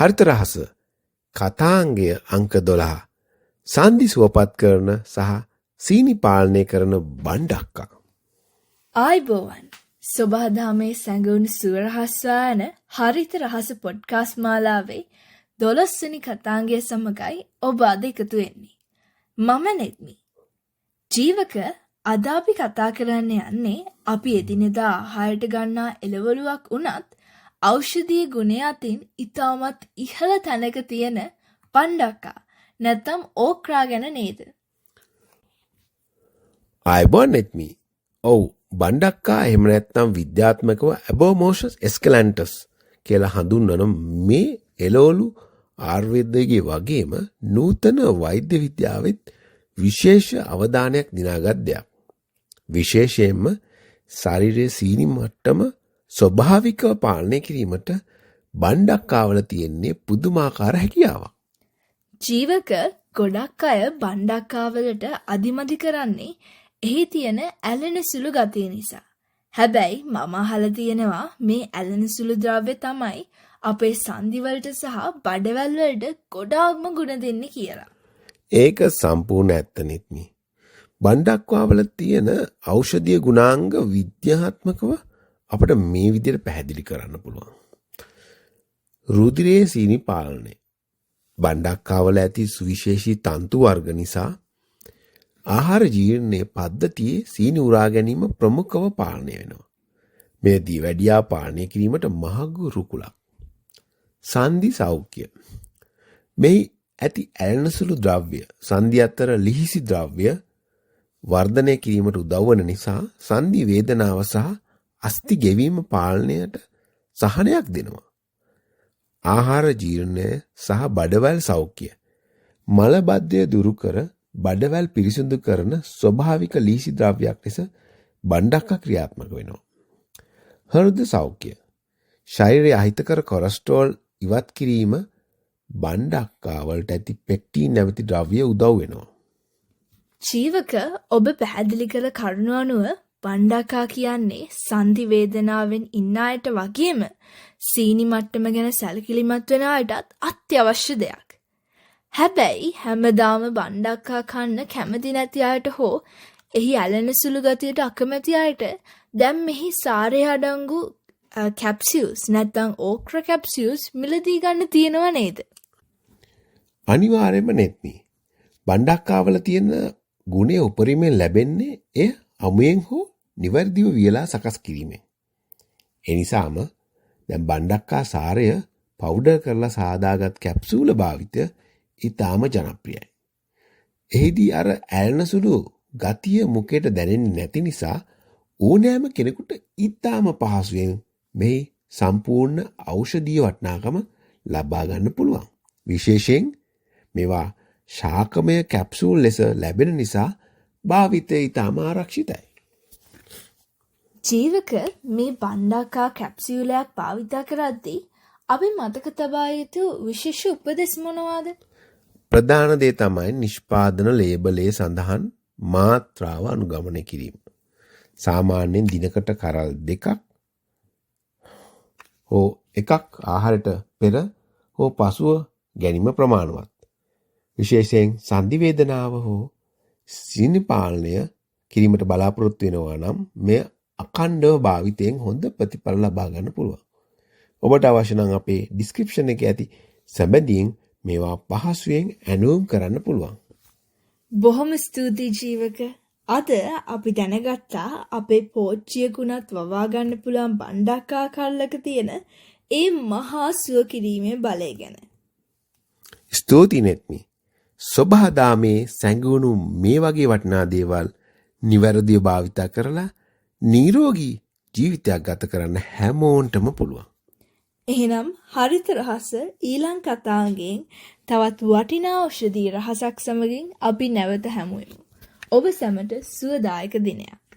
හරිත රහස කතාංගය අංක 12 සන්ධි සුවපත් කරන සහ සීනි පාලනය කරන බණ්ඩක්කා. ආයිබෝවන් සොබාදාමේ සැඟවුණු සුවරහස්වායන හරිත රහස පොඩ්කාස්ට් මාලාවේ 12 වෙනි කතාංගය සමගයි ඔබ අද එකතු වෙන්නේ. මම නෙත්මි. ජීවක අද අපි කතා කරන්න යන්නේ අපි එදිනෙදා ආහාරයට ගන්නා එළවලුවක් වුණත් ඖෂධීය ගුණය අතින් ඉතාමත් ඉහළ තැනක තියෙන බණ්ඩක්කා නැත්නම් ඕක්‍රා ගැන නේද? ආයිබෝන් නෙත්මි. ඔව් බණ්ඩක්කා එහෙම නැත්නම් විද්‍යාත්මකව ඇබෝමෝසස් එස්කලැන්ටස් කියලා හඳුන්වන මේ එළවලු ආයුර්වේදයේ වගේම නූතන වෛද්‍ය විද්‍යාවෙත් විශේෂ අවධානයක් දිනාගත් දෙයක්. විශේෂයෙන්ම ශරීරයේ සීනි මට්ටම ස්වභාවිකව පාලනය කිරීමට බණ්ඩක්කාවල තියෙන්නේ පුදුමාකාර හැකියාවක්. ජීවක ගොඩක් අය බණ්ඩක්කාවලට අදිමදි කරන්නේ එහි තියෙන ඇලෙන සුළු ගතිය නිසා. හැබැයි මම අහලා තියෙනවා මේ ඇලෙන සුළු ද්‍රව්‍ය තමයි අපේ සන්ධිවලට සහ බඩවැල් වලට ගොඩාක්ම ගුණ දෙන්නේ කියලා. ඒක සම්පූර්ණ ඇත්ත නෙත්මි. බණ්ඩක්කාවල තියෙන ඖෂධීය ගුණාංග විද්‍යාත්මකව අපිට මේ විදිහට පැහැදිලි කරන්න පුළුවන්. රුධිරයේ සීනි පාලනය. බණ්ඩක්කාවල ඇති සුවිශේෂී තන්තු වර්ග නිසා ආහාර ජීර්ණයේ පද්ධතියේ සීනි උරා ගැනීම ප්‍රමුඛව පාලනය වෙනවා. මේ දිවැඩියා පාලනය කිරීමට මහඟු රුකුලක්. සන්ධි සෞඛ්‍ය. මෙහි ඇති ඇලෙනසුළු ද්‍රව්‍ය සන්ධි අතර ලිහිසි ද්‍රව්‍ය වර්ධනය කිරීමට උදව් වන නිසා සන්ධි වේදනාව සහ අස්ථි ගෙවීම පාලනයට සහනයක් දෙනවා. ආහාර ජීර්ණය සහ බඩවැල් සෞඛ්‍ය. මල බද්ධය දුරු කර බඩවැල් පිරිසිදු කරන ස්වභාවික ලීසි ද්‍රව්‍යයක් ලෙස බණ්ඩක්කා ක්‍රියාත්මක වෙනවා. හෘද සෞඛ්‍ය. ශරීරයේ අහිතකර කොලෙස්ටරෝල් ඉවත් කිරීම බණ්ඩක්කා වලට ඇති පෙක්ටින් නැමැති ද්‍රව්‍ය උදව් වෙනවා. ජීවක ඔබ පැහැදිලි කළ කරුණ අනුව බණ්ඩක්කා කියන්නේ සන්ධි වේදනාවෙන් ඉන්න අයට වගේම සීනි මට්ටම ගැන සැලකිලිමත් වෙන අයටත් අත්‍යවශ්‍ය දෙයක්. හැබැයි හැමදාම බණ්ඩක්කා කන්න කැමති නැති අයට හෝ එහි ඇලෙන සුළු ගතියට අකමැති අයට දැන් මෙහි සාරය අඩංගු කැප්සියුල්ස් නැත්නම් ඕක්‍රා කැප්සියුල්ස් මිලදී ගන්න තියෙනව නේද? අනිවාර්යයෙන්ම නෙත්නි. බණ්ඩක්කාවල තියෙන ගුණය උපරිමයෙන් ලැබෙන්නේ එය අමුයෙන් හෝ නිවැරදිව වියලා සකස් කිරීමෙන්. ඒ නිසාම දැන් බණ්ඩක්කා සාරය පවුඩර් කරලා සාදාගත් කැප්සූල භාවිතය ඉතාම ජනප්‍රියයි. එහිදී අර ඇලෙන සුළු ගතිය මුඛයට දැනෙන්නේ නැති නිසා ඕනෑම කෙනෙකුට ඉතාම පහසුවෙන් මේ සම්පූර්ණ ඖෂධීය වටිනාකම ලබා ගන්න පුළුවන්. විශේෂයෙන් මේවා ශාකමය කැප්සූල් ලෙස ලැබෙන නිසා භාවිතය ඉතාම ආරක්ෂිතයි. ජීවක මේ බණ්ඩක්කා කැප්සියුලයක් භාවිත කරද්දී අපි මතක තබා යුතු විශේෂ උපදෙස් මොනවාද? ප්‍රධාන දේ තමයි නිෂ්පාදන ලේබලයේ සඳහන් මාත්‍රාව අනුගමනය කිරීම. සාමාන්‍යයෙන් දිනකට කරල් 2ක් හෝ 1ක් ආහාරයට පෙර හෝ පසුව ගැනීම ප්‍රමාණවත්. විශේෂයෙන් සන්ධි වේදනාව හෝ සීනි පාලනය කිරීමට බලාපොරොත්තු වෙනවා නම් මෙය අඛණ්ඩව භාවිතයෙන් හොඳ ප්‍රතිඵල ලබා ගන්න පුළුවන්. ඔබට අවශ්‍ය නම් අපේ ඩිස්ක්‍රිප්ෂන් එකේ ඇති සැබඳියෙන් මේවා පහසුවෙන් ඇනෝම් කරන්න පුළුවන්. බොහොම ස්තුතියි ජීවක. අද අපි දැනගත්තා අපේ පෝච්චියකුණත් වවා ගන්න පුළුවන් බණ්ඩක්කා කල්ලක තියෙන ඒ මහා සුව කිරීමේ බලය ගැන. ස්තුතියි නෙත්මි. සොබාදාමේ සැඟවුණු මේ වගේ වටිනා දේවල් නිවැරදිව භාවිත කරලා නිරෝගී ජීවිතයක් ගත කරන්න හැමෝන්ටම පුළුවන්. එහෙනම් හරිත රහස ඊළඟ කතාංගයෙන් තවත් වටිනා ඖෂධීය රහසක් සමගින් අපි නැවත හමු වෙමු. ඔබ සැමට සුවදායක දිනයක්.